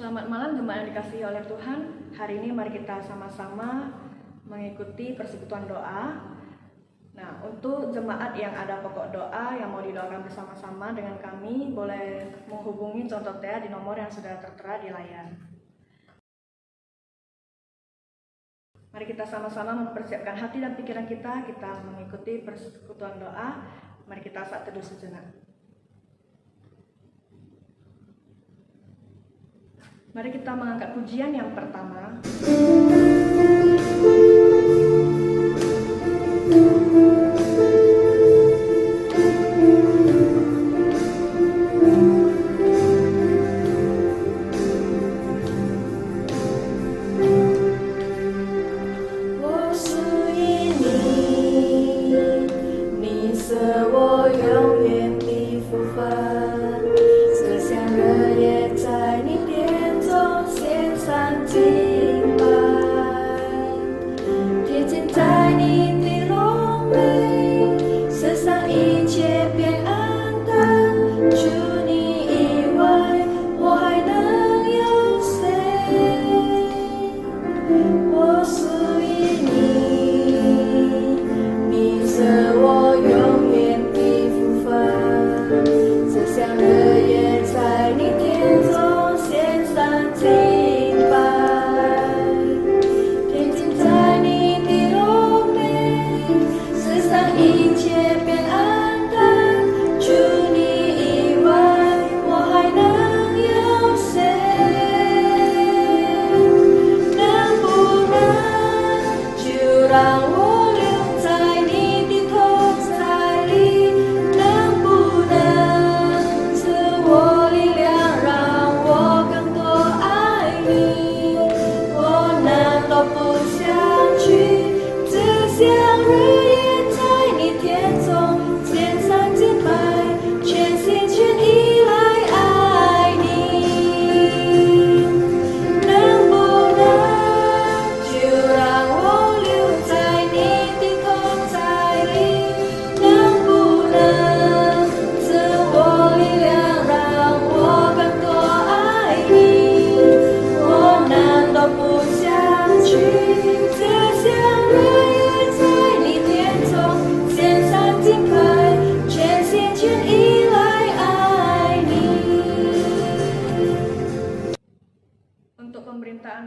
Selamat malam jemaat yang dikasihi oleh Tuhan. Hari ini mari kita sama-sama mengikuti persekutuan doa. Nah, untuk jemaat yang ada pokok doa yang mau didoakan bersama-sama dengan kami, boleh menghubungi Contoh Tea di nomor yang sudah tertera di layar. Mari kita sama-sama mempersiapkan hati dan pikiran kita mengikuti persekutuan doa. Mari kita saat teduh sejenak. Mari kita mengangkat pujian yang pertama.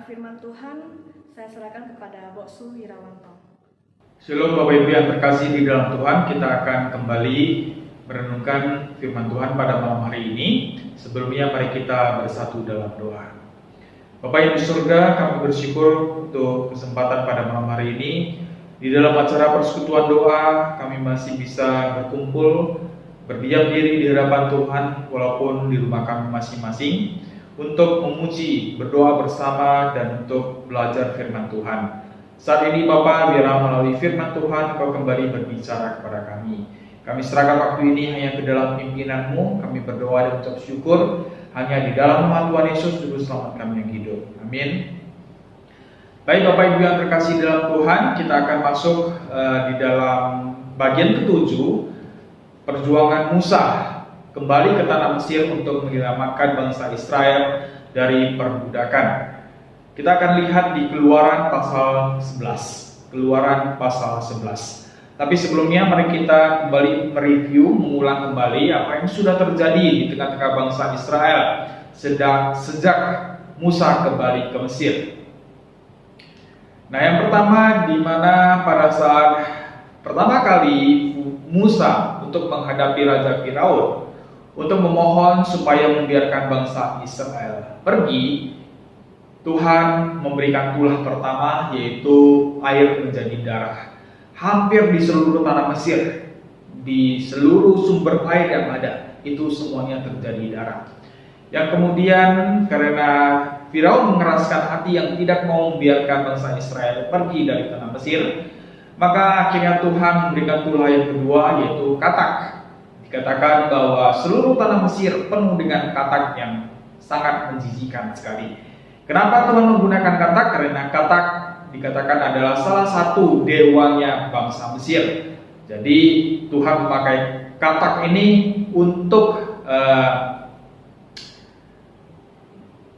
Firman Tuhan, saya serahkan kepada Boksu Wirawanto. Shalom Bapak Ibu yang terkasih di dalam Tuhan, kita akan kembali merenungkan firman Tuhan pada malam hari ini. Sebelumnya mari kita bersatu dalam doa. Bapak Ibu di surga, kami bersyukur untuk kesempatan pada malam hari ini. Di dalam acara persekutuan doa, kami masih bisa berkumpul, berdiam diri di hadapan Tuhan walaupun di rumah kami masing-masing, untuk memuji, berdoa bersama, dan untuk belajar firman Tuhan. Saat ini Bapa, biarlah melalui firman Tuhan Kau kembali berbicara kepada kami. Kami serahkan waktu ini hanya ke dalam pimpinan-Mu. Kami berdoa dan ucap syukur hanya di dalam nama Tuhan Yesus, Juru Selamat kami yang hidup. Amin. Baik Bapak Ibu yang terkasih dalam Tuhan, kita akan masuk di dalam bagian ke-7, perjuangan Musa kembali ke tanah Mesir untuk menyelamatkan bangsa Israel dari perbudakan. Kita akan lihat di Keluaran pasal 11. Keluaran pasal 11. Tapi sebelumnya mari kita kembali mereview, mengulang kembali apa yang sudah terjadi di tengah-tengah bangsa Israel sejak Musa kembali ke Mesir. Nah, yang pertama, di mana pada saat pertama kali Musa untuk menghadapi Raja Firaun, untuk memohon supaya membiarkan bangsa Israel pergi, Tuhan memberikan tulah pertama, yaitu air menjadi darah. Hampir di seluruh tanah Mesir, di seluruh sumber air yang ada, itu semuanya terjadi darah. Yang kemudian karena Firaun mengeraskan hati yang tidak mau membiarkan bangsa Israel pergi dari tanah Mesir, maka akhirnya Tuhan memberikan tulah yang kedua, yaitu katak. Dikatakan bahwa seluruh tanah Mesir penuh dengan katak yang sangat menjijikkan sekali. Kenapa Tuhan menggunakan katak? Karena katak dikatakan adalah salah satu dewanya bangsa Mesir. Jadi Tuhan memakai katak ini untuk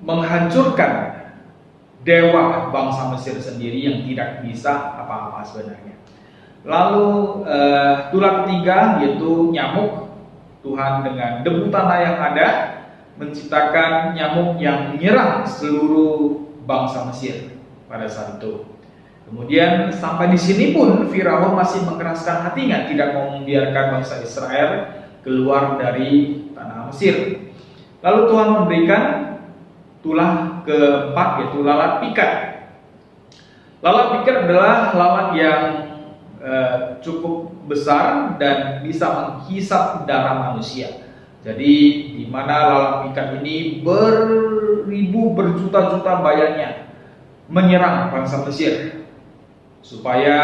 menghancurkan dewa bangsa Mesir sendiri yang tidak bisa apa-apa sebenarnya. Lalu tulah ketiga yaitu nyamuk. Tuhan dengan debu tanah yang ada menciptakan nyamuk yang menyerang seluruh bangsa Mesir pada saat itu. Kemudian sampai di sini pun Firaun masih mengeraskan hatinya, tidak mau membiarkan bangsa Israel keluar dari tanah Mesir. Lalu Tuhan memberikan tulah keempat yaitu lalat pikat. Lalat pikat adalah lalat yang cukup besar dan bisa menghisap darah manusia. Jadi di mana lalat pikat ini berjuta-juta bayarnya menyerang bangsa Mesir supaya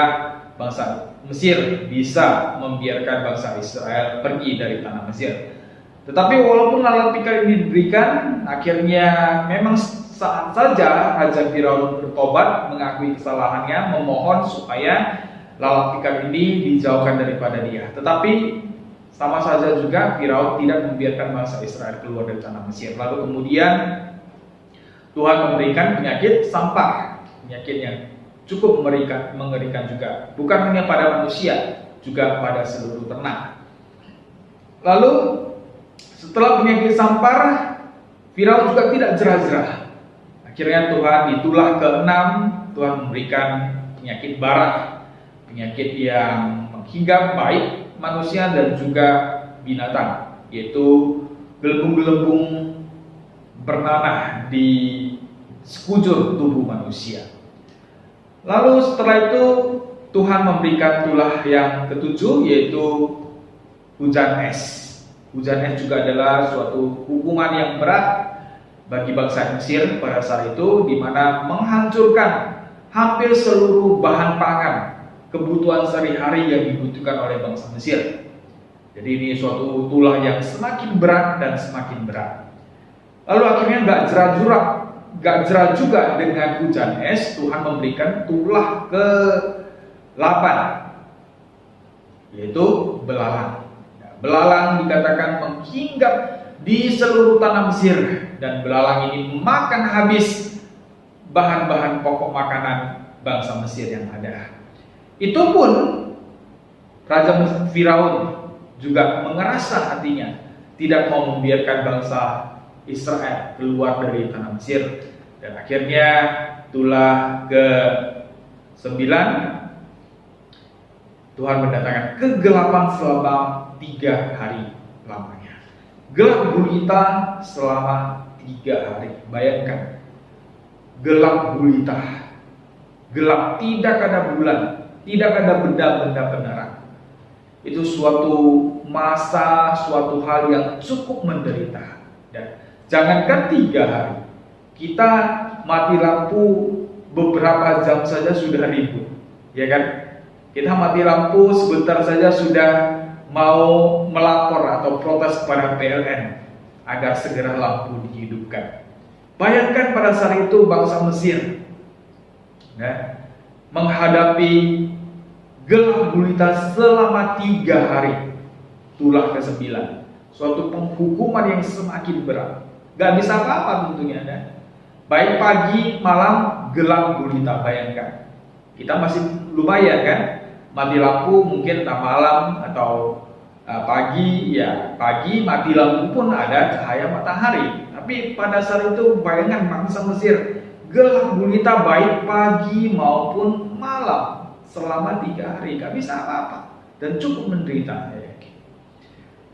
bangsa Mesir bisa membiarkan bangsa Israel pergi dari tanah Mesir. Tetapi walaupun lalat pikat ini diberikan, akhirnya memang saat saja Raja Firaun bertobat, mengakui kesalahannya, memohon supaya lalat pikat ini dijauhkan daripada dia. Tetapi sama saja juga Firaun tidak membiarkan bangsa Israel keluar dari tanah Mesir. Lalu kemudian Tuhan memberikan penyakit sampar, penyakit yang cukup mengerikan juga, bukan hanya pada manusia, juga pada seluruh ternak. Lalu setelah penyakit sampar, Firaun juga tidak jerah-jerah. Akhirnya Tuhan di tulah ke-6 Tuhan memberikan penyakit barak, penyakit yang menghinggap baik manusia dan juga binatang, yaitu gelembung-gelembung bernanah di sekujur tubuh manusia. Lalu setelah itu Tuhan memberikan tulah yang ketujuh yaitu hujan es. Hujan es juga adalah suatu hukuman yang berat bagi bangsa Mesir pada saat itu, di mana menghancurkan hampir seluruh bahan pangan, kebutuhan sehari-hari yang dibutuhkan oleh bangsa Mesir. Jadi ini suatu tulah yang semakin berat dan semakin berat. Lalu akhirnya gak jerah juga dengan hujan es, Tuhan memberikan tulah ke-8 yaitu belalang. Belalang dikatakan menghinggap di seluruh tanah Mesir, dan belalang ini memakan habis bahan-bahan pokok makanan bangsa Mesir yang ada. Itu pun Raja Firaun juga mengeraskan hatinya, tidak mau membiarkan bangsa Israel keluar dari tanah Mesir. Dan akhirnya tulah ke-9 Tuhan mendatangkan kegelapan selama 3 hari lamanya. Gelap gulita selama 3 hari. Bayangkan, gelap gulita, gelap, tidak ada bulan, tidak ada benda-benda penerang. Itu suatu masa, suatu hal yang cukup menderita. Dan jangankan 3 hari, kita mati lampu beberapa jam saja sudah ribut, ya kan? Kita mati lampu sebentar saja sudah mau melapor atau protes kepada PLN agar segera lampu dihidupkan. Bayangkan pada saat itu bangsa Mesir menghadapi gelap gulita selama 3 hari, tulah ke-9, suatu penghukuman yang semakin berat. Gak bisa apa-apa tentunya. Baik pagi, malam, gelap gulita. Bayangkan, kita masih lumayan kan, mati lampu mungkin entah malam atau pagi, ya pagi mati lampu pun ada cahaya matahari. Tapi pada saat itu bayangkan bangsa Mesir gelap gulita baik pagi maupun malam selama 3 hari, gak bisa apa-apa dan cukup menderita.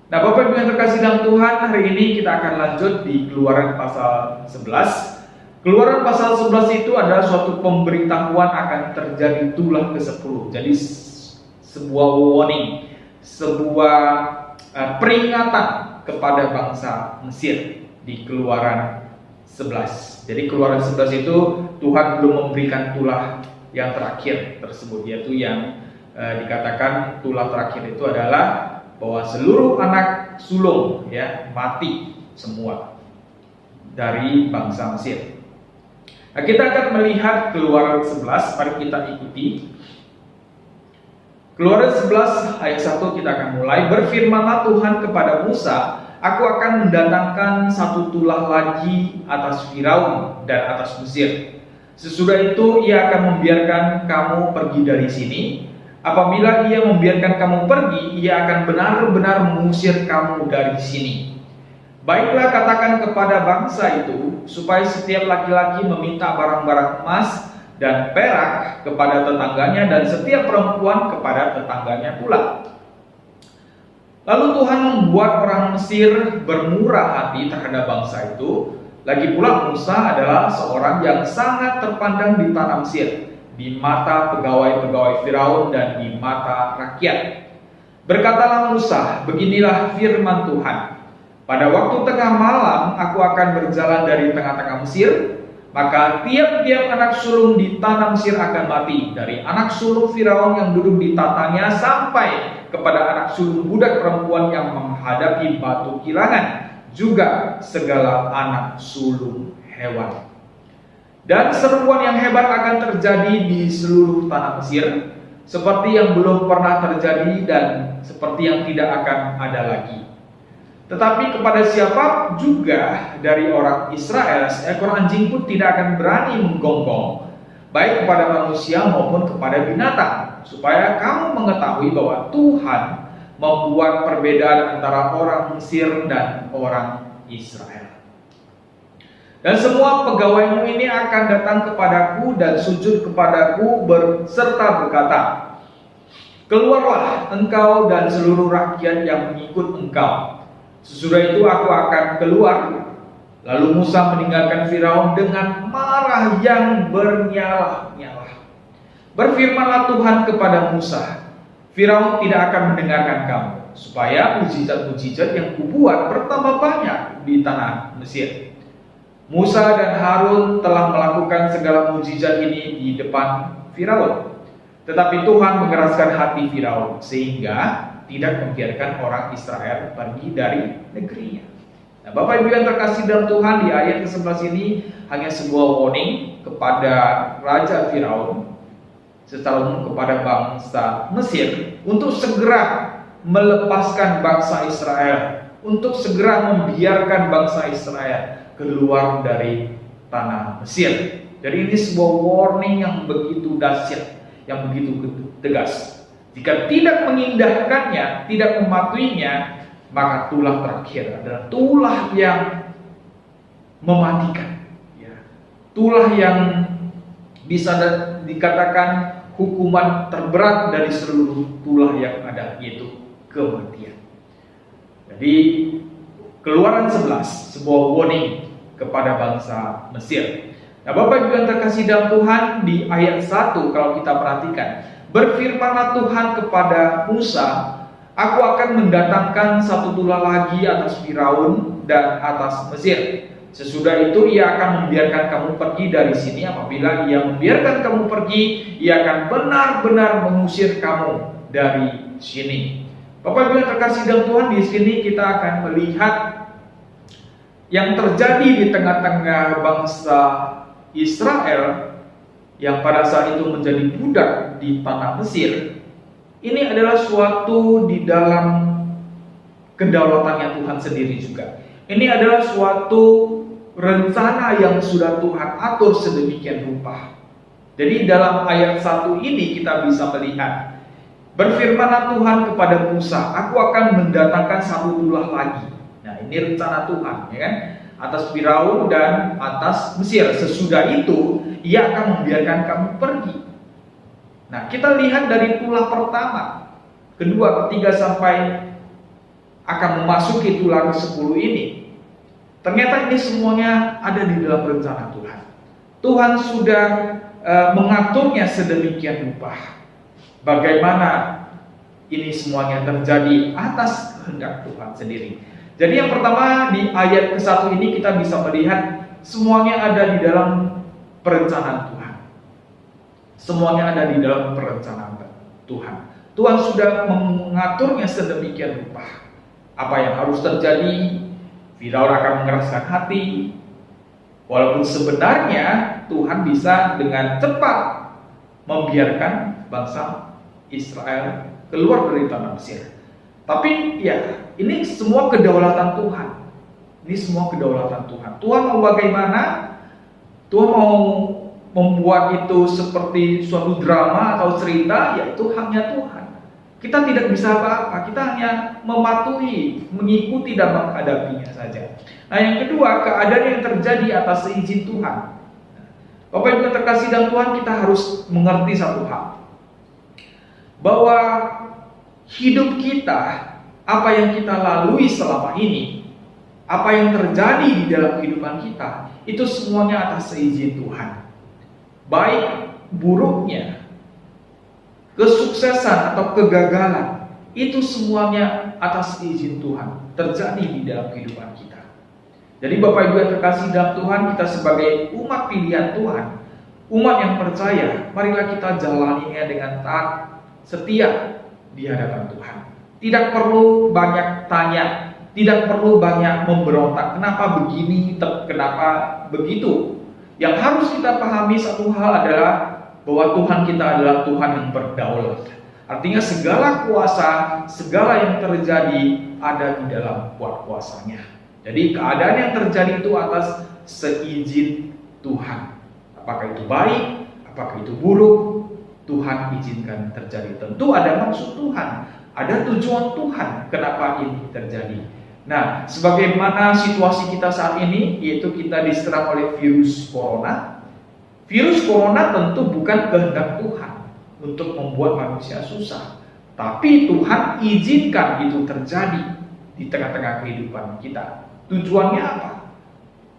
Nah, Bapak Ibu yang terkasih dalam Tuhan, hari ini kita akan lanjut di Keluaran pasal 11. Keluaran pasal 11 itu adalah suatu pemberitahuan akan terjadi tulah ke-10. Jadi sebuah warning, sebuah peringatan kepada bangsa Mesir di Keluaran 11. Jadi Keluaran 11 itu Tuhan belum memberikan tulah yang terakhir tersebut, yaitu yang dikatakan tulah terakhir itu adalah bahwa seluruh anak sulung ya mati semua dari bangsa Mesir. Nah, kita akan melihat Keluaran 11, mari kita ikuti. Keluaran 11 ayat 1 kita akan mulai. Berfirmanlah Tuhan kepada Musa aku akan mendatangkan satu tulah lagi atas Firaun dan atas Mesir. Sesudah itu ia akan membiarkan kamu pergi dari sini. Apabila ia membiarkan kamu pergi, ia akan benar-benar mengusir kamu dari sini. Baiklah, katakan kepada bangsa itu, supaya setiap laki-laki meminta barang-barang emas dan perak kepada tetangganya, dan setiap perempuan kepada tetangganya pula. Lalu Tuhan membuat orang Mesir bermurah hati terhadap bangsa itu. Lagi pula Musa adalah seorang yang sangat terpandang di tanah Mesir, di mata pegawai-pegawai Firaun dan di mata rakyat. Berkatalah Musa, beginilah firman Tuhan. Pada waktu tengah malam aku akan berjalan dari tengah-tengah Mesir, maka tiap-tiap anak sulung di tanah Mesir akan mati, dari anak sulung Firaun yang duduk di tatanya sampai kepada anak sulung budak perempuan yang menghadapi batu kilangan, juga segala anak sulung hewan. Dan seruan yang hebat akan terjadi di seluruh tanah Mesir, seperti yang belum pernah terjadi dan seperti yang tidak akan ada lagi. Tetapi kepada siapa juga dari orang Israel, seekor anjing pun tidak akan berani menggonggong, baik kepada manusia maupun kepada binatang, supaya kamu mengetahui bahwa Tuhan membuat perbedaan antara orang Mesir dan orang Israel. Dan semua pegawaimu ini akan datang kepadaku dan sujud kepadaku serta berkata, keluarlah engkau dan seluruh rakyat yang mengikut engkau. Sesudah itu aku akan keluar. Lalu Musa meninggalkan Firaun dengan marah yang bernyala-nyala. Berfirmanlah Tuhan kepada Musa, Firaun tidak akan mendengarkan kamu, supaya mujizat-mujizat yang kubuat bertambah banyak di tanah Mesir. Musa dan Harun telah melakukan segala mujizat ini di depan Firaun. Tetapi Tuhan mengeraskan hati Firaun, sehingga tidak membiarkan orang Israel pergi dari negerinya. Nah, Bapak Ibu yang terkasih dalam Tuhan, di ayat ke-11 ini hanya sebuah warning kepada Raja Firaun, secara umum kepada bangsa Mesir, untuk segera melepaskan bangsa Israel, untuk segera membiarkan bangsa Israel keluar dari tanah Mesir. Jadi ini sebuah warning yang begitu dahsyat, yang begitu tegas. Jika tidak mengindahkannya, tidak mematuhinya, maka tulah terakhir adalah tulah yang mematikan, tulah yang bisa dikatakan hukuman terberat dari seluruh tulah yang ada, yaitu kematian. Jadi Keluaran 11, sebuah warning kepada bangsa Mesir. Nah, Bapak Ibu yang terkasih dalam Tuhan, di ayat 1 kalau kita perhatikan, berfirmanlah Tuhan kepada Musa, aku akan mendatangkan satu tulah lagi atas Firaun dan atas Mesir. Sesudah itu ia akan membiarkan kamu pergi dari sini. Apabila ia membiarkan kamu pergi, ia akan benar-benar mengusir kamu dari sini. Bapak Ibu yang terkasih dalam Tuhan, di sini kita akan melihat yang terjadi di tengah-tengah bangsa Israel yang pada saat itu menjadi budak di tanah Mesir. Ini adalah suatu di dalam kedaulatannya Tuhan sendiri juga. Ini adalah suatu rencana yang sudah Tuhan atur sedemikian rupa. Jadi dalam ayat 1 ini kita bisa melihat, berfirmanlah Tuhan kepada Musa, aku akan mendatangkan satu tulah lagi. Nah, ini rencana Tuhan, ya kan? Atas Firaun dan atas Mesir. Sesudah itu ia akan membiarkan kamu pergi. Nah, kita lihat dari tulah pertama, kedua, ketiga sampai akan memasuki tulah ke-10 ini. Ternyata ini semuanya ada di dalam rencana Tuhan. Tuhan sudah mengaturnya sedemikian rupa. Bagaimana ini semuanya terjadi atas kehendak Tuhan sendiri. Jadi yang pertama, di ayat ke-1 ini kita bisa melihat semuanya ada di dalam perencanaan Tuhan. Semuanya ada di dalam perencanaan Tuhan. Tuhan sudah mengaturnya sedemikian rupa. Apa yang harus terjadi, Firaun akan mengeraskan hati. Walaupun sebenarnya Tuhan bisa dengan cepat membiarkan bangsa Israel keluar dari tanah Mesir. Tapi ya, Ini semua kedaulatan Tuhan. Ini semua kedaulatan Tuhan. Tuhan mau bagaimana? Tuhan mau membuat itu seperti suatu drama atau cerita, yaitu hanya Tuhan. Kita tidak bisa apa-apa, kita hanya mematuhi, mengikuti dan menghadapinya saja. Nah, yang kedua, keadaan yang terjadi atas seizin Tuhan. Bapak Ibu yang terkasih dalam Tuhan, kita harus mengerti satu hal, bahwa hidup kita, apa yang kita lalui selama ini, apa yang terjadi di dalam kehidupan kita, itu semuanya atas seizin Tuhan. Baik buruknya, kesuksesan atau kegagalan, itu semuanya atas izin Tuhan terjadi di dalam kehidupan kita. Jadi Bapak Ibu yang terkasih dalam Tuhan, kita sebagai umat pilihan Tuhan, umat yang percaya, marilah kita jalaninya dengan taat, setia di hadapan Tuhan. Tidak perlu banyak tanya, tidak perlu banyak memberontak, kenapa begini, kenapa begitu. Yang harus kita pahami satu hal adalah bahwa Tuhan kita adalah Tuhan yang berdaulat. Artinya segala kuasa, segala yang terjadi ada di dalam kuasa-Nya. Jadi keadaan yang terjadi itu atas seizin Tuhan. Apakah itu baik, apakah itu buruk, Tuhan izinkan terjadi. Tentu ada maksud Tuhan, ada tujuan Tuhan kenapa ini terjadi. Nah, sebagaimana situasi kita saat ini, yaitu kita diserang oleh virus corona. Virus corona tentu bukan kehendak Tuhan untuk membuat manusia susah, tapi Tuhan izinkan itu terjadi di tengah-tengah kehidupan kita. Tujuannya apa?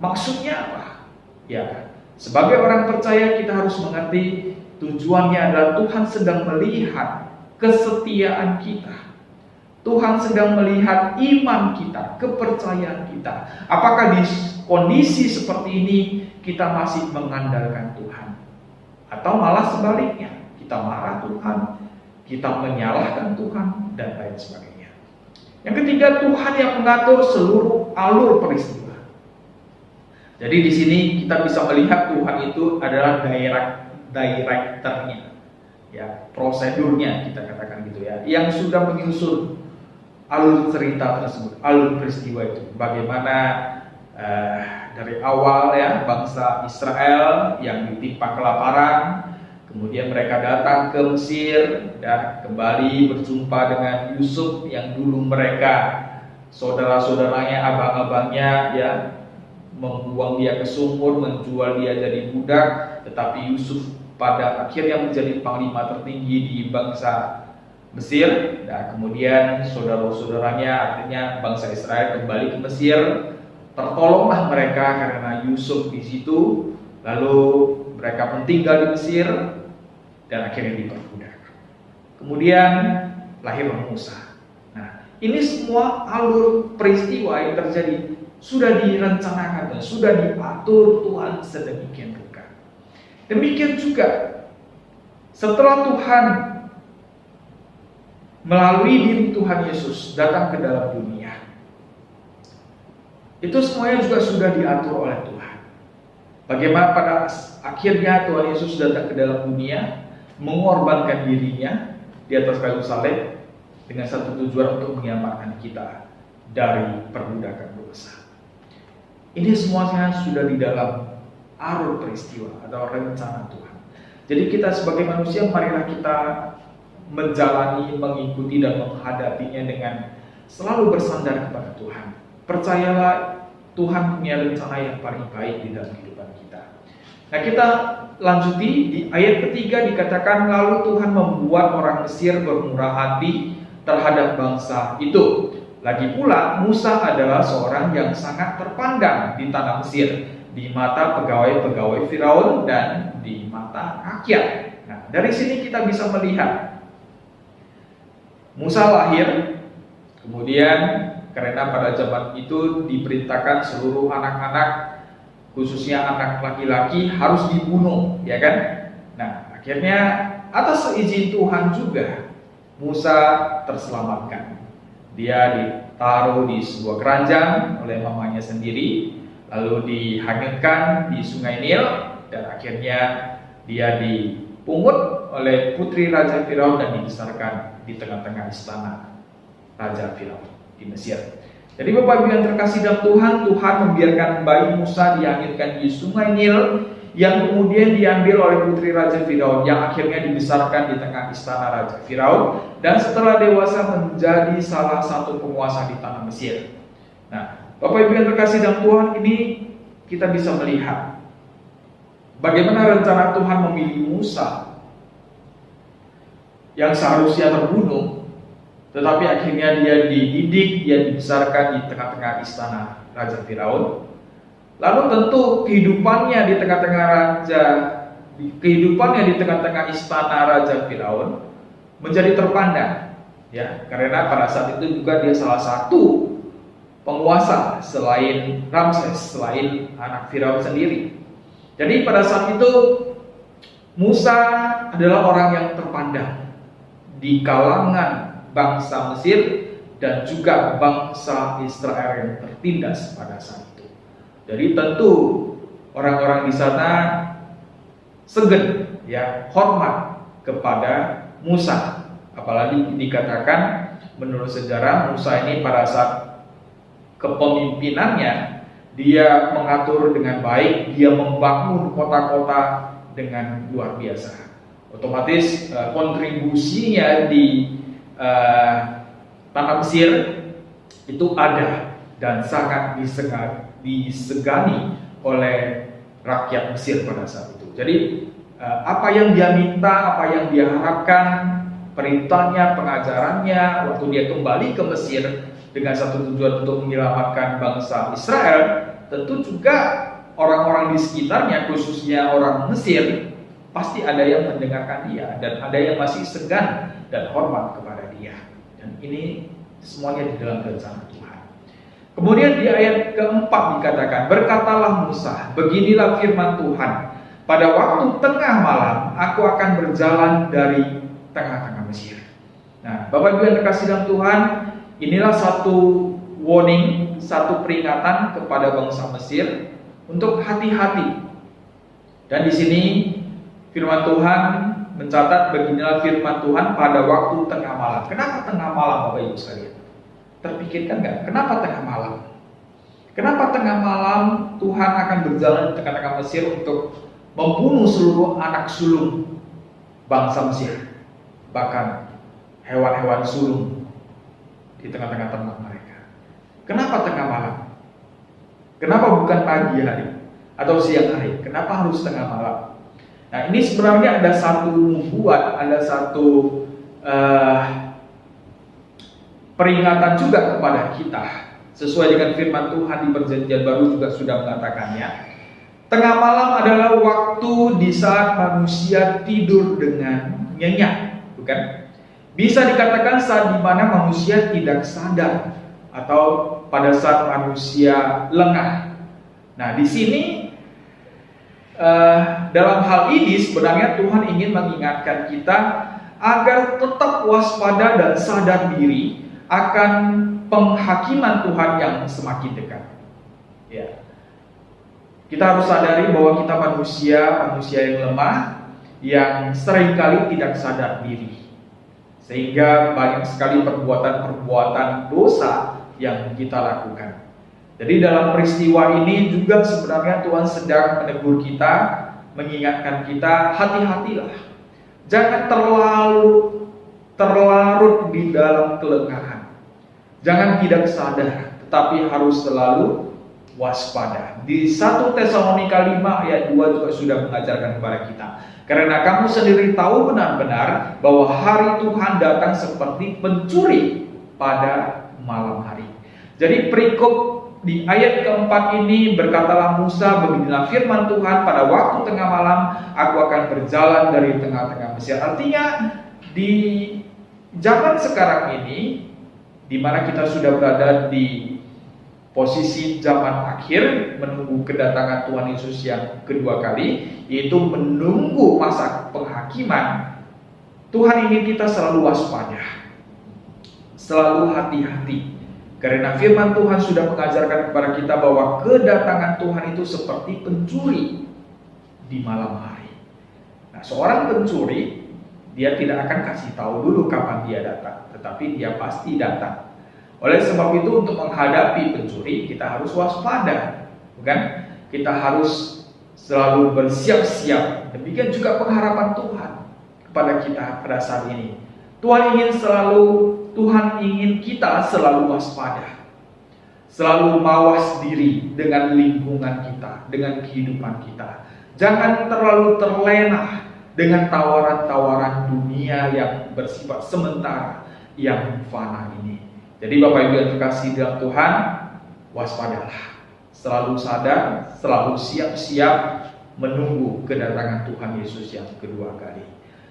Maksudnya apa? Ya, sebagai orang percaya kita harus mengerti tujuannya adalah Tuhan sedang melihat kesetiaan kita. Tuhan sedang melihat iman kita, kepercayaan kita. Apakah di kondisi seperti ini kita masih mengandalkan Tuhan? Atau malah sebaliknya, kita marah Tuhan, kita menyalahkan Tuhan, dan lain sebagainya. Yang ketiga, Tuhan yang mengatur seluruh alur peristiwa. Jadi di sini kita bisa melihat Tuhan itu adalah directornya, ya, prosedurnya kita katakan gitu ya, yang sudah menyusun alur cerita tersebut, alur peristiwa itu. Bagaimana dari awal ya bangsa Israel yang ditimpa kelaparan, kemudian mereka datang ke Mesir dan kembali berjumpa dengan Yusuf yang dulu mereka saudara-saudaranya, abang-abangnya ya membuang dia ke sumur, menjual dia jadi budak, tetapi Yusuf pada akhirnya menjadi panglima tertinggi di bangsa Mesir. Dan kemudian saudara-saudaranya, artinya bangsa Israel, kembali ke Mesir. Tertolonglah mereka karena Yusuf di situ. Lalu mereka pun tinggal di Mesir dan akhirnya diperbudak. Kemudian lahirlah Musa. Nah, ini semua alur peristiwa yang terjadi sudah direncanakan dan sudah diatur Tuhan sedemikian rupa. Demikian juga setelah Tuhan melalui diri Tuhan Yesus datang ke dalam dunia, itu semuanya juga sudah diatur oleh Tuhan. Bagaimana pada akhirnya Tuhan Yesus datang ke dalam dunia, mengorbankan dirinya di atas kayu salib dengan satu tujuan untuk menyelamatkan kita dari perbudakan dosa. Ini semuanya sudah di dalam alur peristiwa atau rencana Tuhan. Jadi kita sebagai manusia, marilah kita menjalani, mengikuti dan menghadapinya dengan selalu bersandar kepada Tuhan. Percayalah Tuhan punya rencana yang paling baik di dalam kehidupan kita. Nah, kita lanjuti di ayat ketiga dikatakan, lalu Tuhan membuat orang Mesir bermurah hati terhadap bangsa itu. Lagi pula Musa adalah seorang yang sangat terpandang di tanah Mesir, di mata pegawai-pegawai Firaun dan di mata rakyat. Nah, dari sini kita bisa melihat Musa lahir, kemudian karena pada zaman itu diperintahkan seluruh anak-anak, khususnya anak laki-laki, harus dibunuh, ya kan? Nah, akhirnya atas izin Tuhan juga Musa terselamatkan. Dia ditaruh di sebuah keranjang oleh mamanya sendiri, lalu dihanyutkan di Sungai Nil, dan akhirnya dia dipungut oleh putri Raja Firaun dan dibesarkan di tengah-tengah istana Raja Firaun. di Mesir. Jadi Bapak Ibu yang terkasih dalam Tuhan, Tuhan membiarkan bayi Musa dihanyutkan di sungai Nil yang kemudian diambil oleh putri Raja Firaun yang akhirnya dibesarkan di tengah istana Raja Firaun dan setelah dewasa menjadi salah satu penguasa di tanah Mesir. Nah, Bapak Ibu yang terkasih dalam Tuhan, ini kita bisa melihat bagaimana rencana Tuhan memilih Musa yang seharusnya terbunuh, tetapi akhirnya dia dididik, dia dibesarkan di tengah-tengah istana Raja Firaun. Lalu tentu kehidupannya di tengah-tengah istana Raja Firaun menjadi terpandang, ya, karena pada saat itu juga dia salah satu penguasa selain Ramses, selain anak Firaun sendiri. Jadi pada saat itu Musa adalah orang yang terpandang di kalangan bangsa Mesir dan juga bangsa Israel yang tertindas pada saat itu. Jadi tentu orang-orang di sana segen, ya, hormat kepada Musa. Apalagi dikatakan menurut sejarah Musa ini pada saat kepemimpinannya dia mengatur dengan baik, dia membangun kota-kota dengan luar biasa. Otomatis kontribusinya di tanah Mesir itu ada dan sangat disegani oleh rakyat Mesir pada saat itu. Jadi apa yang dia minta, apa yang dia harapkan, perintahnya, pengajarannya waktu dia kembali ke Mesir dengan satu tujuan untuk menyelamatkan bangsa Israel, tentu juga orang-orang di sekitarnya, khususnya orang Mesir, pasti ada yang mendengarkan dia dan ada yang masih segan dan hormat kepada dia. Dan ini semuanya di dalam rencana Tuhan. Kemudian di ayat keempat dikatakan, berkatalah Musa, beginilah firman Tuhan, pada waktu tengah malam aku akan berjalan dari tengah-tengah Mesir. Nah, Bapak Ibu yang terkasih dalam Tuhan, inilah satu warning, satu peringatan kepada bangsa Mesir untuk hati-hati. Dan di sini firman Tuhan mencatat, beginilah firman Tuhan pada waktu tengah malam. Kenapa tengah malam, Bapak Ibu sekalian? Terpikirkan nggak? Kenapa tengah malam? Kenapa tengah malam Tuhan akan berjalan di tengah-tengah Mesir untuk membunuh seluruh anak sulung bangsa Mesir, bahkan hewan-hewan sulung di tengah-tengah ternak mereka? Kenapa tengah malam? Kenapa bukan pagi hari atau siang hari? Kenapa harus tengah malam? Nah, ini sebenarnya ada satu peringatan juga kepada kita. Sesuai dengan firman Tuhan di Perjanjian Baru juga sudah mengatakannya. Tengah malam adalah waktu di saat manusia tidur dengan nyenyak, bukan? Bisa dikatakan saat di mana manusia tidak sadar atau pada saat manusia lengah. Nah, di sini dalam hal ini sebenarnya Tuhan ingin mengingatkan kita agar tetap waspada dan sadar diri akan penghakiman Tuhan yang semakin dekat. Ya. Kita harus sadari bahwa kita manusia yang lemah, yang seringkali tidak sadar diri. Sehingga banyak sekali perbuatan-perbuatan dosa yang kita lakukan. Jadi dalam peristiwa ini juga sebenarnya Tuhan sedang menegur kita, mengingatkan kita, hati-hatilah. Jangan terlarut di dalam kelengahan. Jangan tidak sadar, tetapi harus selalu waspada. Di 1 Tesalonika 5 ayat 2 juga sudah mengajarkan kepada kita. Karena kamu sendiri tahu benar-benar bahwa hari Tuhan datang seperti pencuri pada malam hari. Jadi perikop di ayat keempat ini, berkatalah Musa, beginilah firman Tuhan, pada waktu tengah malam aku akan berjalan dari tengah-tengah Mesir. Artinya di zaman sekarang ini, di mana kita sudah berada di posisi zaman akhir, menunggu kedatangan Tuhan Yesus yang kedua kali, yaitu menunggu masa penghakiman, Tuhan ingin kita selalu waspada, selalu hati-hati. Karena firman Tuhan sudah mengajarkan kepada kita bahwa kedatangan Tuhan itu seperti pencuri di malam hari. Nah, seorang pencuri, dia tidak akan kasih tahu dulu kapan dia datang, tetapi dia pasti datang. Oleh sebab itu untuk menghadapi pencuri kita harus waspada, bukan? Kita harus selalu bersiap-siap. Demikian juga pengharapan Tuhan kepada kita pada saat ini. Tuhan ingin kita selalu waspada, selalu mawas diri dengan lingkungan kita, dengan kehidupan kita. Jangan terlalu terlena dengan tawaran-tawaran dunia yang bersifat sementara, yang fana ini. Jadi Bapak Ibu yang terkasih dalam Tuhan, waspadalah. Selalu sadar, selalu siap-siap menunggu kedatangan Tuhan Yesus yang kedua kali.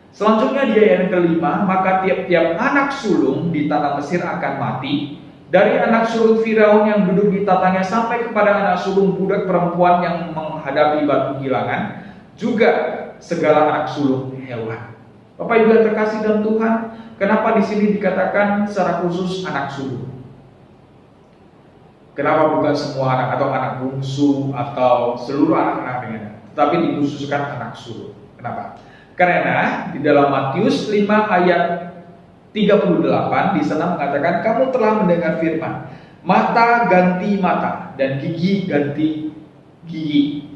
Selanjutnya di ayat kelima, maka tiap-tiap anak sulung di tanah Mesir akan mati, dari anak sulung Firaun yang duduk di tatanya sampai kepada anak sulung budak perempuan yang menghadapi batu gilangan, juga segala anak sulung hewan. Bapak Ibu yang terkasih dalam Tuhan, kenapa di sini dikatakan secara khusus anak sulung? Kenapa bukan semua anak atau anak bungsu atau seluruh anak-anaknya, tetapi dikhususkan anak sulung? Kenapa? Karena di dalam Matius 5 ayat 38 di sana mengatakan, kamu telah mendengar firman, mata ganti mata dan gigi ganti gigi.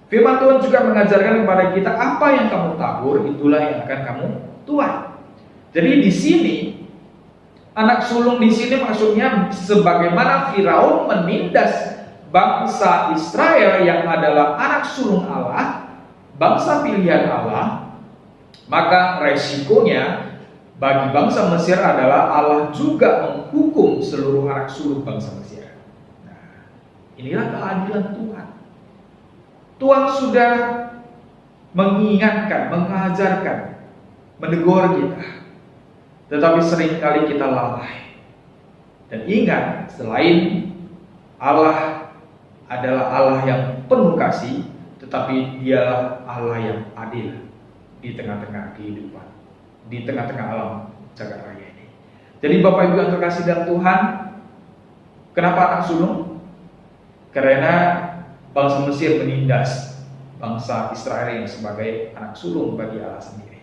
Firman Tuhan juga mengajarkan kepada kita, apa yang kamu tabur itulah yang akan kamu tuai. Jadi di sini anak sulung di sini maksudnya sebagaimana Firaun menindas bangsa Israel yang adalah anak sulung Allah, bangsa pilihan Allah, maka resikonya bagi bangsa Mesir adalah Allah juga menghukum seluruh anak sulung bangsa Mesir. Nah, inilah keadilan Tuhan. Tuhan sudah mengingatkan, mengajarkan, menegur kita, tetapi seringkali kita lalai. Dan ingat, selain Allah adalah Allah yang penuh kasih, tetapi Dialah Allah yang adil di tengah-tengah kehidupan, di tengah-tengah alam jagat raya ini. Jadi Bapak Ibu yang terkasih dalam Tuhan, kenapa anak sulung? Karena bangsa Mesir menindas bangsa Israel yang sebagai anak sulung bagi Allah sendiri.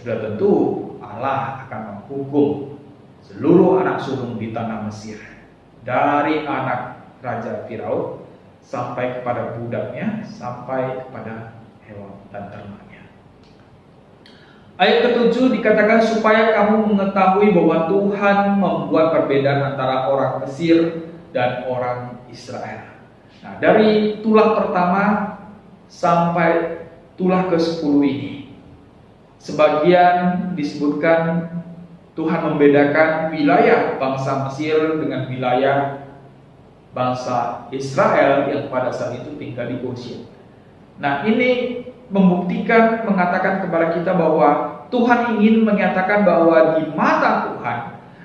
Sudah tentu Allah akan menghukum seluruh anak sulung di tanah Mesir, dari anak Raja Firaun sampai kepada budaknya, sampai kepada hewan dan ternaknya. Ayat ke-7 dikatakan, supaya kamu mengetahui bahwa Tuhan membuat perbedaan antara orang Mesir dan orang Israel. Nah, dari tulah pertama sampai tulah ke-10 ini, sebagian disebutkan Tuhan membedakan wilayah bangsa Mesir dengan wilayah bangsa Israel yang pada saat itu tinggal di Goshen. Nah, ini membuktikan, mengatakan kepada kita bahwa Tuhan ingin menyatakan bahwa di mata Tuhan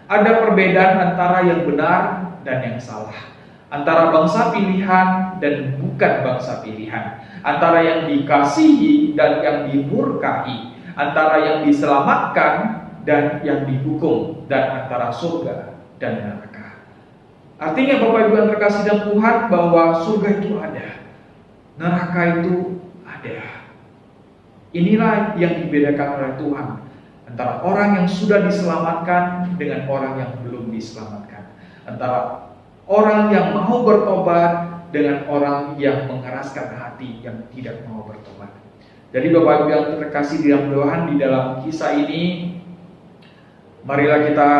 ada perbedaan antara yang benar dan yang salah, antara bangsa pilihan dan bukan bangsa pilihan, antara yang dikasihi dan yang dimurkai, antara yang diselamatkan dan yang dihukum, dan antara surga dan neraka. Artinya Bapak Ibu yang terkasih dalam Tuhan, bahwa surga itu ada, neraka itu ada. Inilah yang dibedakan oleh Tuhan antara orang yang sudah diselamatkan dengan orang yang belum diselamatkan, antara orang yang mau bertobat dengan orang yang mengeraskan hati yang tidak mau bertobat. Jadi Bapak Ibu yang terkasih dalam Tuhan, di dalam kisah ini marilah kita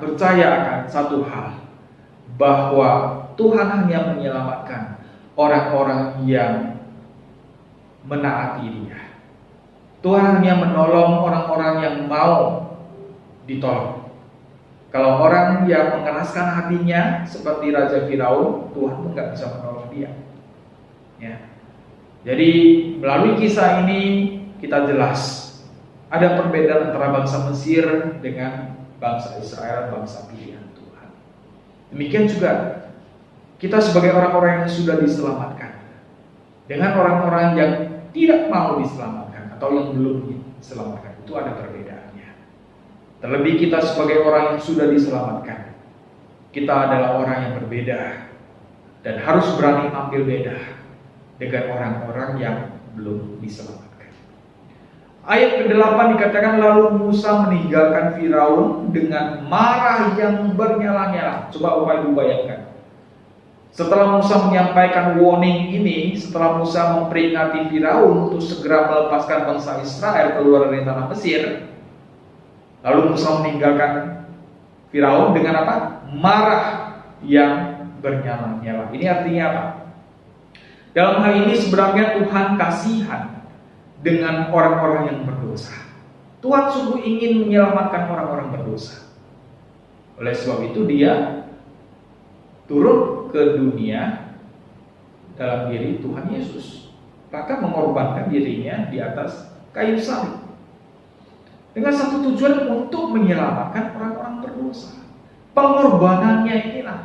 percaya akan satu hal, bahwa Tuhan hanya menyelamatkan orang-orang yang menaati Dia. Tuhan hanya menolong orang-orang yang mau ditolong. Kalau orang yang mengeraskan hatinya seperti Raja Firaun, Tuhan pun nggak bisa menolong dia. Ya. Jadi melalui kisah ini kita jelas ada perbedaan antara bangsa Mesir dengan bangsa Israel, bangsa pilihan Tuhan. Demikian juga kita sebagai orang-orang yang sudah diselamatkan dengan orang-orang yang tidak mau diselamatkan atau yang belum diselamatkan, itu ada perbedaannya. Terlebih kita sebagai orang yang sudah diselamatkan, kita adalah orang yang berbeda dan harus berani ambil beda dengan orang-orang yang belum diselamatkan. Ayat ke-8 dikatakan, lalu Musa meninggalkan Firaun dengan marah yang bernyala-nyala. Coba Bapak Ibu bayangkan. Setelah Musa menyampaikan warning ini, setelah Musa memperingati Firaun untuk segera melepaskan bangsa Israel keluar dari tanah Mesir, lalu Musa meninggalkan Firaun dengan apa? Marah yang bernyala-nyala. Ini artinya apa? Dalam hal ini sebenarnya Tuhan kasihan dengan orang-orang yang berdosa. Tuhan sungguh ingin menyelamatkan orang-orang berdosa. Oleh sebab itu dia turun ke dunia dalam diri Tuhan Yesus, bahkan mengorbankan dirinya di atas kayu salib dengan satu tujuan untuk menyelamatkan orang-orang berdosa. Pengorbanannya inilah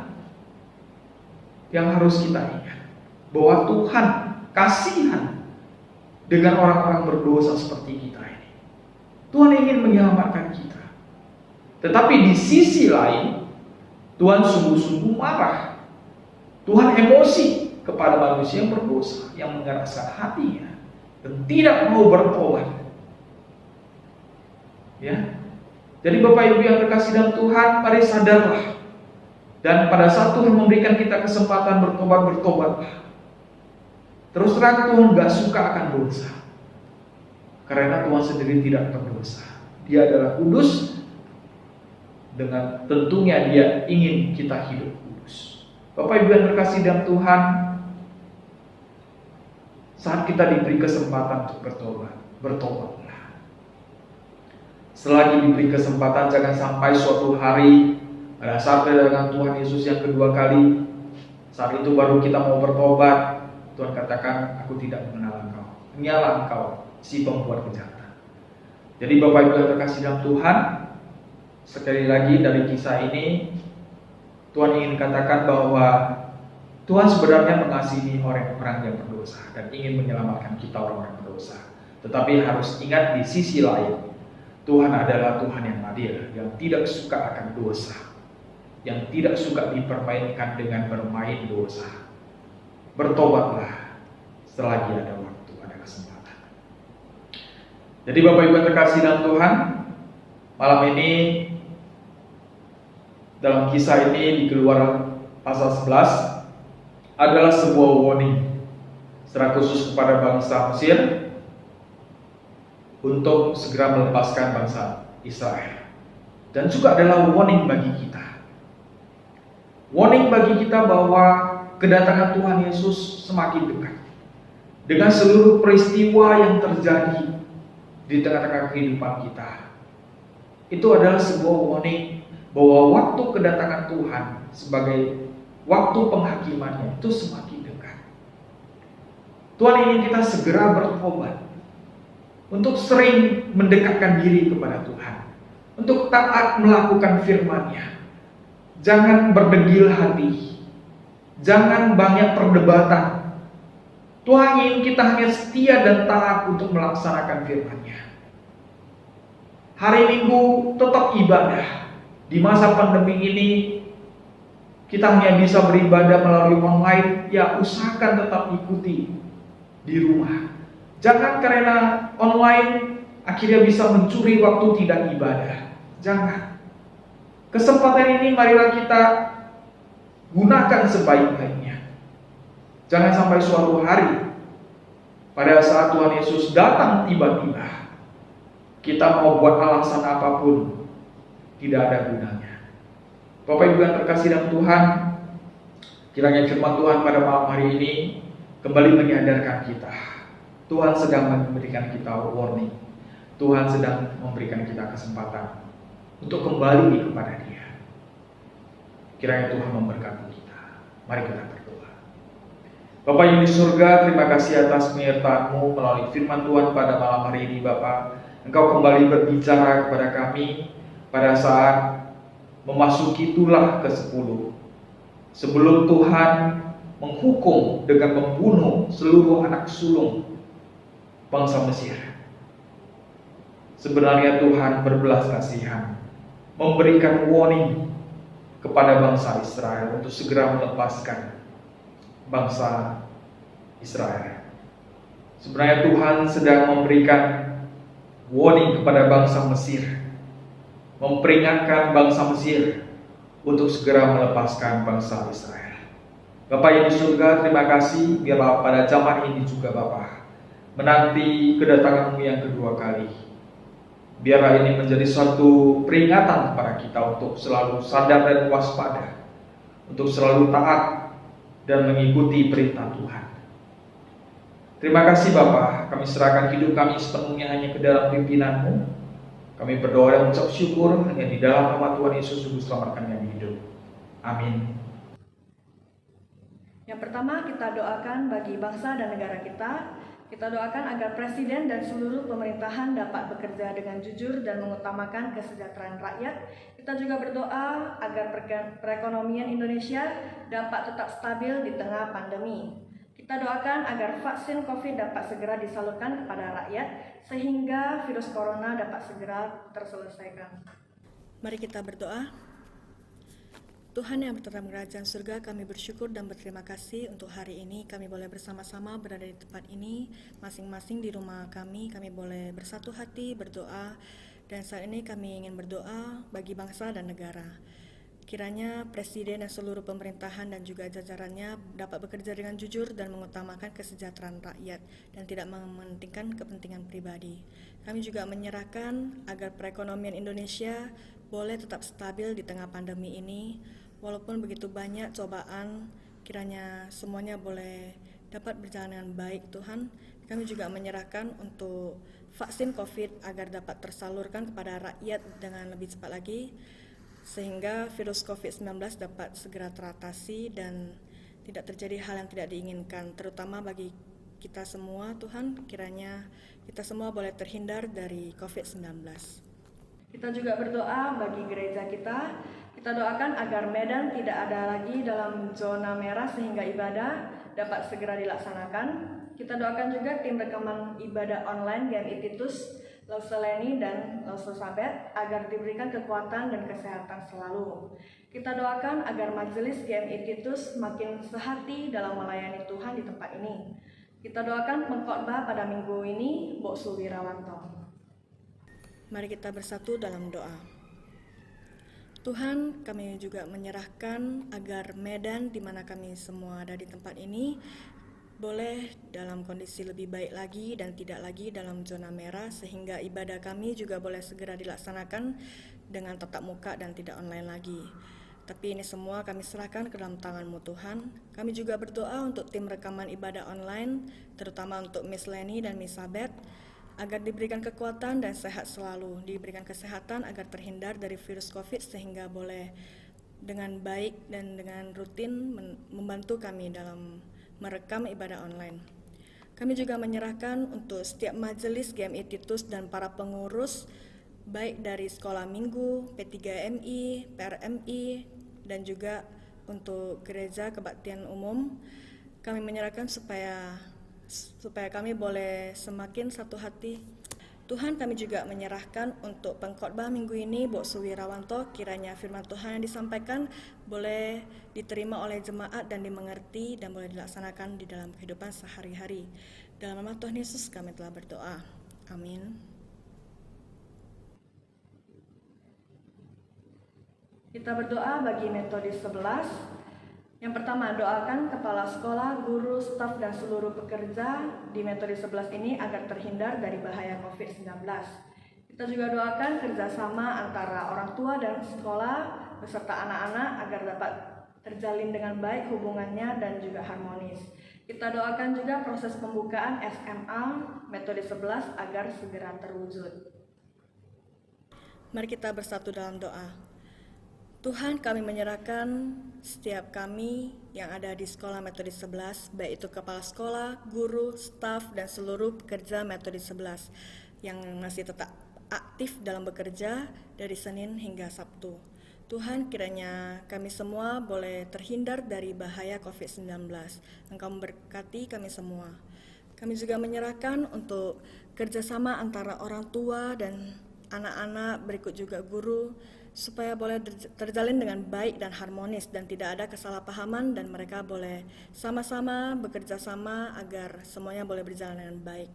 yang harus kita ingat, bahwa Tuhan kasihan dengan orang-orang berdosa seperti kita ini. Tuhan ingin menyelamatkan kita. Tetapi di sisi lain, Tuhan sungguh-sungguh marah. Tuhan emosi kepada manusia yang berdosa, yang mengeraskan hatinya dan tidak mau bertobat. Ya. Jadi Bapak Ibu yang terkasih dalam Tuhan, mari sadarlah. Dan pada saat Tuhan memberikan kita kesempatan bertobatlah. Terus terang Tuhan gak suka akan dosa, karena Tuhan sendiri tidak berdosa. Dia adalah kudus, dengan tentunya dia ingin kita hidup kudus. Bapak Ibu yang terkasih dalam Tuhan, saat kita diberi kesempatan untuk bertobatlah. Selagi diberi kesempatan, jangan sampai suatu hari pada saat kedatangan Tuhan Yesus yang kedua kali, saat itu baru kita mau bertobat, Tuhan katakan, aku tidak mengenal engkau. Hanyalah engkau si pembuat kejahatan. Jadi Bapak Ibu yang terkasih dalam Tuhan, sekali lagi dari kisah ini, Tuhan ingin katakan bahwa Tuhan sebenarnya mengasihi orang-orang yang berdosa dan ingin menyelamatkan kita orang-orang berdosa. Tetapi harus ingat di sisi lain, Tuhan adalah Tuhan yang adil, yang tidak suka akan dosa, yang tidak suka dipermainkan dengan bermain dosa. Bertobatlah selagi ada waktu, ada kesempatan. Jadi Bapak Ibu yang terkasih dalam Tuhan, malam ini dalam kisah ini di Keluaran pasal 11 adalah sebuah warning secara khusus kepada bangsa Mesir untuk segera melepaskan bangsa Israel. Dan juga adalah warning bagi kita. Warning bagi kita bahwa kedatangan Tuhan Yesus semakin dekat. Dengan seluruh peristiwa yang terjadi di tengah-tengah kehidupan kita, itu adalah sebuah warning bahwa waktu kedatangan Tuhan sebagai waktu penghakimannya itu semakin dekat. Tuhan ingin kita segera bertobat, untuk sering mendekatkan diri kepada Tuhan, untuk taat melakukan firman-Nya. Jangan berdegil hati, jangan banyak perdebatan. Tuhan ingin kita hanya setia dan taat untuk melaksanakan firman-Nya. Hari Minggu tetap ibadah. Di masa pandemi ini kita hanya bisa beribadah melalui online. Ya, usahakan tetap ikuti di rumah. Jangan karena online akhirnya bisa mencuri waktu tidak ibadah. Jangan. Kesempatan ini marilah kita gunakan sebaik-baiknya. Jangan sampai suatu hari pada saat Tuhan Yesus datang tiba-tiba, kita mau buat alasan apapun, tidak ada gunanya. Bapak Ibu yang terkasih dalam Tuhan, kiranya firman Tuhan pada malam hari ini kembali menyadarkan kita. Tuhan sedang memberikan kita warning. Tuhan sedang memberikan kita kesempatan untuk kembali kepada Dia. Kiranya Tuhan memberkati kita. Mari kita berdoa. Bapak yang di surga, terima kasih atas penyertaan-Mu melalui firman Tuhan pada malam hari ini, Bapak. Engkau kembali berbicara kepada kami pada saat memasuki tulah ke-10. Sebelum Tuhan menghukum dengan membunuh seluruh anak sulung bangsa Mesir. Sebenarnya Tuhan berbelas kasihan, memberikan warning kepada bangsa Israel untuk segera melepaskan bangsa Israel. Sebenarnya Tuhan sedang memberikan warning kepada bangsa Mesir, memperingatkan bangsa Mesir untuk segera melepaskan bangsa Israel. Bapa yang di surga, terima kasih biarlah pada zaman ini juga Bapa menanti kedatangan-Mu yang kedua kali. Biarlah ini menjadi suatu peringatan kepada kita untuk selalu sadar dan waspada, untuk selalu taat dan mengikuti perintah Tuhan. Terima kasih Bapa, kami serahkan hidup kami sepenuhnya hanya ke dalam pimpinan-Mu. Kami berdoa dan mengucap syukur hanya di dalam nama Tuhan Yesus Juru Selamat kami yang hidup. Amin. Yang pertama, kita doakan bagi bangsa dan negara kita. Kita doakan agar presiden dan seluruh pemerintahan dapat bekerja dengan jujur dan mengutamakan kesejahteraan rakyat. Kita juga berdoa agar perekonomian Indonesia dapat tetap stabil di tengah pandemi. Kita doakan agar vaksin COVID dapat segera disalurkan kepada rakyat sehingga virus corona dapat segera terselesaikan. Mari kita berdoa. Tuhan yang bertata di kerajaan surga, kami bersyukur dan berterima kasih untuk hari ini kami boleh bersama-sama berada di tempat ini, masing-masing di rumah kami boleh bersatu hati berdoa, dan saat ini kami ingin berdoa bagi bangsa dan negara. Kiranya Presiden dan seluruh pemerintahan dan juga jajarannya dapat bekerja dengan jujur dan mengutamakan kesejahteraan rakyat dan tidak mementingkan kepentingan pribadi. Kami juga menyerahkan agar perekonomian Indonesia boleh tetap stabil di tengah pandemi ini. Walaupun begitu banyak cobaan, kiranya semuanya boleh dapat berjalan dengan baik Tuhan. Kami juga menyerahkan untuk vaksin COVID agar dapat tersalurkan kepada rakyat dengan lebih cepat lagi, sehingga virus COVID-19 dapat segera teratasi dan tidak terjadi hal yang tidak diinginkan, terutama bagi kita semua Tuhan. Kiranya kita semua boleh terhindar dari COVID-19. Kita juga berdoa bagi gereja kita. Kita doakan agar Medan tidak ada lagi dalam zona merah sehingga ibadah dapat segera dilaksanakan. Kita doakan juga tim rekaman ibadah online GMI Titus, Lauseleni dan Lausesabet agar diberikan kekuatan dan kesehatan selalu. Kita doakan agar majelis GMI Titus makin sehati dalam melayani Tuhan di tempat ini. Kita doakan pengkhotbah pada minggu ini, Bok Suwirawanto. Mari kita bersatu dalam doa. Tuhan, kami juga menyerahkan agar Medan di mana kami semua ada di tempat ini boleh dalam kondisi lebih baik lagi dan tidak lagi dalam zona merah, sehingga ibadah kami juga boleh segera dilaksanakan dengan tatap muka dan tidak online lagi. Tapi ini semua kami serahkan ke dalam tangan-Mu Tuhan. Kami juga berdoa untuk tim rekaman ibadah online, terutama untuk Miss Leni dan Miss Sabet, agar diberikan kekuatan dan sehat selalu, diberikan kesehatan agar terhindar dari virus COVID sehingga boleh dengan baik dan dengan rutin membantu kami dalam merekam ibadah online. Kami juga menyerahkan untuk setiap majelis GMI Titus dan para pengurus, baik dari sekolah minggu, P3MI, PRMI, dan juga untuk gereja kebaktian umum. Kami menyerahkan supaya kami boleh semakin satu hati. Tuhan, kami juga menyerahkan untuk pengkhotbah minggu ini, Bok Suwirawanto. Kiranya firman Tuhan yang disampaikan boleh diterima oleh jemaat dan dimengerti dan boleh dilaksanakan di dalam kehidupan sehari-hari. Dalam nama Tuhan Yesus kami telah berdoa. Amin. Kita berdoa bagi Metodis 11. Yang pertama, doakan kepala sekolah, guru, staf, dan seluruh pekerja di Metodis 11 ini agar terhindar dari bahaya COVID-19. Kita juga doakan kerjasama antara orang tua dan sekolah beserta anak-anak agar dapat terjalin dengan baik hubungannya dan juga harmonis. Kita doakan juga proses pembukaan SMA Metodis 11 agar segera terwujud. Mari kita bersatu dalam doa. Tuhan, kami menyerahkan setiap kami yang ada di sekolah Metodis 11, baik itu kepala sekolah, guru, staf, dan seluruh pekerja Metodis 11 yang masih tetap aktif dalam bekerja dari Senin hingga Sabtu. Tuhan, kiranya kami semua boleh terhindar dari bahaya COVID-19. Engkau memberkati kami semua. Kami juga menyerahkan untuk kerjasama antara orang tua dan anak-anak, berikut juga guru, supaya boleh terjalin dengan baik dan harmonis dan tidak ada kesalahpahaman dan mereka boleh sama-sama bekerja sama agar semuanya boleh berjalan dengan baik.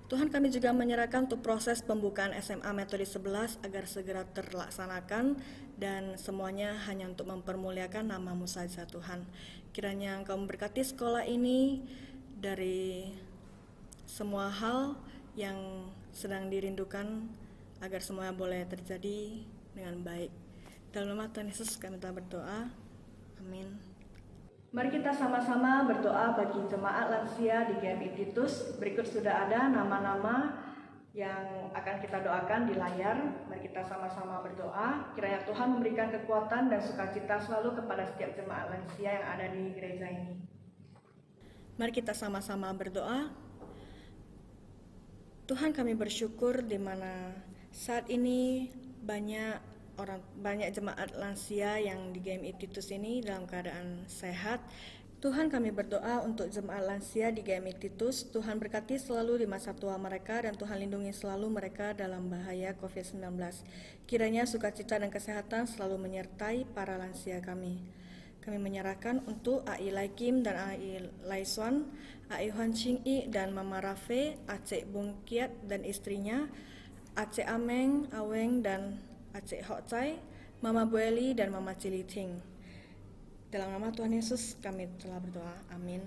Tuhan, kami juga menyerahkan untuk proses pembukaan SMA Metode 11 agar segera terlaksanakan dan semuanya hanya untuk mempermuliakan nama-Mu saja Tuhan. Kiranya Engkau memberkati sekolah ini dari semua hal yang sedang dirindukan agar semuanya boleh terjadi dengan baik. Dalam nama Tuhan Yesus kami telah berdoa. Amin. Mari kita sama-sama berdoa bagi jemaat lansia di GMI Titus. Berikut sudah ada nama-nama yang akan kita doakan di layar. Mari kita sama-sama berdoa. Kiranya Tuhan memberikan kekuatan dan sukacita selalu kepada setiap jemaat lansia yang ada di gereja ini. Mari kita sama-sama berdoa. Tuhan, kami bersyukur di mana saat ini banyak jemaat lansia yang di GMI Titus ini dalam keadaan sehat. Tuhan, kami berdoa untuk jemaat lansia di GMI Titus. Tuhan berkati selalu di masa tua mereka dan Tuhan lindungi selalu mereka dalam bahaya COVID-19. Kiranya sukacita dan kesehatan selalu menyertai para lansia kami. Kami menyerahkan untuk AI Laikim dan AI Laiswan, AI Huan Ching I dan Mama Rafe, Aceh Bungkiat dan istrinya, Aceh Ameng, Aweng dan Aceh Hok Chai, Mama Bueli dan Mama Ciliting. Dalam nama Tuhan Yesus kami telah berdoa. Amin.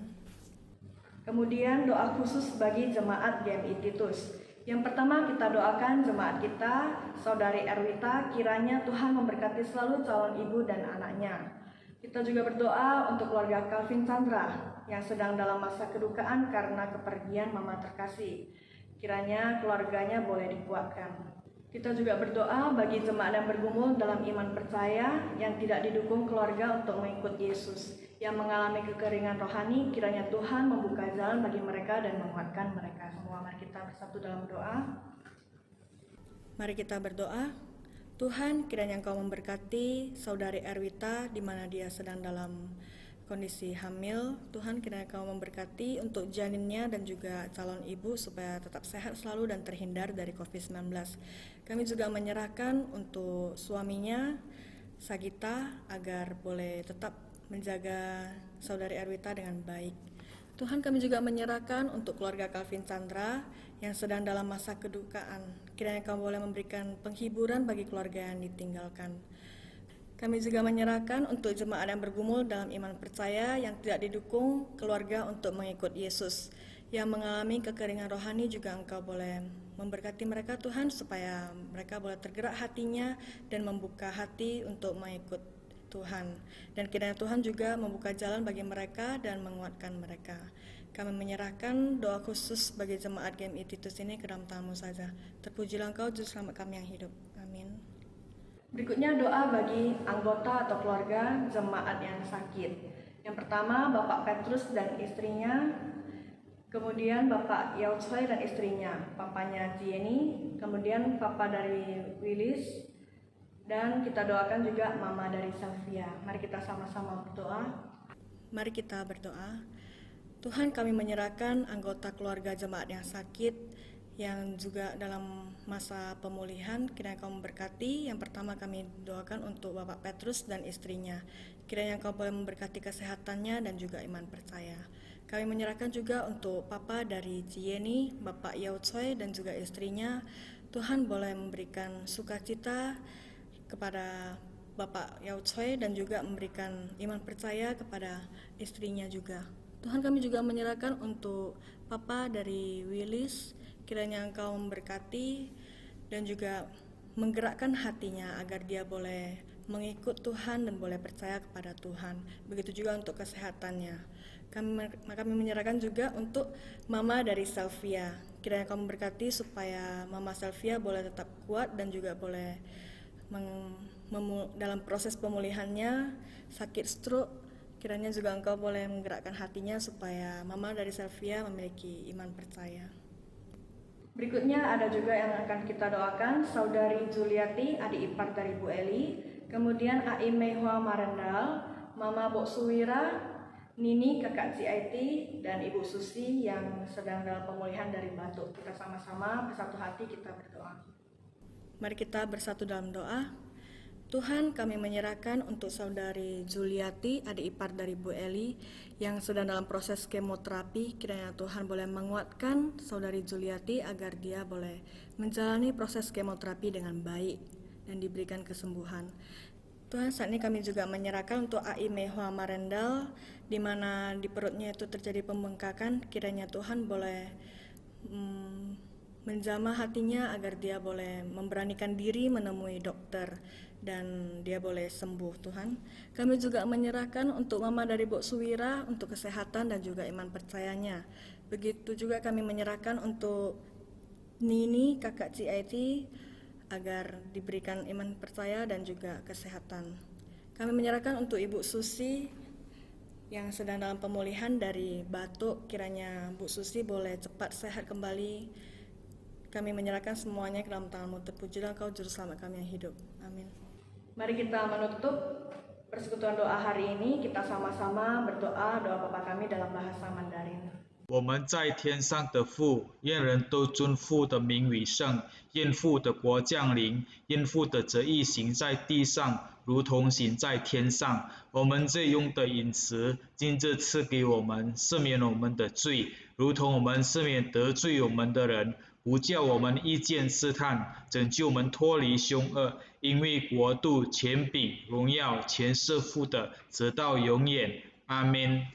Kemudian doa khusus bagi jemaat GMI Titus. Yang pertama kita doakan jemaat kita, Saudari Erwita, kiranya Tuhan memberkati selalu calon ibu dan anaknya. Kita juga berdoa untuk keluarga Calvin Chandra yang sedang dalam masa kedukaan karena kepergian mama terkasih. Kiranya keluarganya boleh dikuatkan. Kita juga berdoa bagi jemaat yang bergumul dalam iman percaya yang tidak didukung keluarga untuk mengikut Yesus, yang mengalami kekeringan rohani. Kiranya Tuhan membuka jalan bagi mereka dan menguatkan mereka semua. Mari kita bersatu dalam doa. Mari kita berdoa. Tuhan, kiranya Engkau memberkati Saudari Erwita di mana dia sedang dalam kondisi hamil. Tuhan, kiranya Engkau memberkati untuk janinnya dan juga calon ibu supaya tetap sehat selalu dan terhindar dari COVID-19. Kami juga menyerahkan untuk suaminya, Sagita, agar boleh tetap menjaga Saudari Erwita dengan baik. Tuhan, kami juga menyerahkan untuk keluarga Calvin Chandra yang sedang dalam masa kedukaan. Kiranya Kau boleh memberikan penghiburan bagi keluarga yang ditinggalkan. Kami juga menyerahkan untuk jemaat yang bergumul dalam iman percaya yang tidak didukung keluarga untuk mengikut Yesus, yang mengalami kekeringan rohani. Juga Engkau boleh memberkati mereka Tuhan, supaya mereka boleh tergerak hatinya dan membuka hati untuk mengikut Tuhan. Dan kiranya Tuhan juga membuka jalan bagi mereka dan menguatkan mereka. Kami menyerahkan doa khusus bagi jemaat GMI Titus ini ke dalam tangan-Mu saja. Terpujilah Engkau, Juru Selamat kami yang hidup. Amin. Berikutnya doa bagi anggota atau keluarga jemaat yang sakit. Yang pertama Bapak Petrus dan istrinya, kemudian Bapak Yao Choi dan istrinya, papanya Jenny, kemudian papa dari Willis, dan kita doakan juga mama dari Sylvia. Mari kita sama-sama berdoa. Mari kita berdoa. Tuhan, kami menyerahkan anggota keluarga jemaat yang sakit yang juga dalam masa pemulihan. Kiranya Kau memberkati. Yang pertama kami doakan untuk Bapak Petrus dan istrinya. Kiranya Kau boleh memberkati kesehatannya dan juga iman percaya. Kami menyerahkan juga untuk papa dari Cieni, Bapak Yao Choi dan juga istrinya. Tuhan boleh memberikan sukacita kepada Bapak Yao Choi dan juga memberikan iman percaya kepada istrinya juga. Tuhan, kami juga menyerahkan untuk papa dari Willis. Kiranya Engkau memberkati dan juga menggerakkan hatinya agar dia boleh mengikut Tuhan dan boleh percaya kepada Tuhan. Begitu juga untuk kesehatannya. Kami menyerahkan juga untuk mama dari Sylvia. Kiranya Engkau memberkati supaya mama Sylvia boleh tetap kuat dan juga boleh dalam proses pemulihannya sakit stroke. Kiranya juga Engkau boleh menggerakkan hatinya supaya mama dari Sylvia memiliki iman percaya. Berikutnya ada juga yang akan kita doakan, Saudari Juliati, adik ipar dari Bu Eli, kemudian AI Mehwa Marendal, Mama Bok Suwira, Nini kakak CIT, dan Ibu Susi yang sedang dalam pemulihan dari batuk. Kita sama-sama bersatu hati kita berdoa. Mari kita bersatu dalam doa. Tuhan, kami menyerahkan untuk saudari Juliati, adik ipar dari Bu Eli, yang sedang dalam proses kemoterapi. Kiranya Tuhan boleh menguatkan saudari Juliati agar dia boleh menjalani proses kemoterapi dengan baik dan diberikan kesembuhan. Tuhan, saat ini kami juga menyerahkan untuk AI Mehua Marendal, di mana di perutnya itu terjadi pembengkakan. Kiranya Tuhan boleh menjamah hatinya agar dia boleh memberanikan diri menemui dokter dan dia boleh sembuh. Tuhan, kami juga menyerahkan untuk mama dari Bu Suwira untuk kesehatan dan juga iman percayanya. Begitu juga kami menyerahkan untuk Nini, kakak CIT, agar diberikan iman percaya dan juga kesehatan. Kami menyerahkan untuk Ibu Susi yang sedang dalam pemulihan dari batuk. Kiranya Bu Susi boleh cepat sehat kembali. Kami menyerahkan semuanya ke dalam tangan-Mu. Terpujilah Engkau, Juru Selamat kami yang hidup. Amin. Mari kita menutup persekutuan doa hari ini. Kita sama-sama berdoa doa Bapa kami dalam bahasa Mandarin. 我们在天上的父，愿人都尊父的名为圣，愿父的国降临，愿父的旨意行在地上，如同行在天上。我们这用的饮食，今日赐给我们，赦免我们的罪，如同我们赦免得罪我们的人，不叫我们遇见试探，拯救我们脱离凶恶。因为国度、权柄、荣耀，全是父的，直到永远。阿们。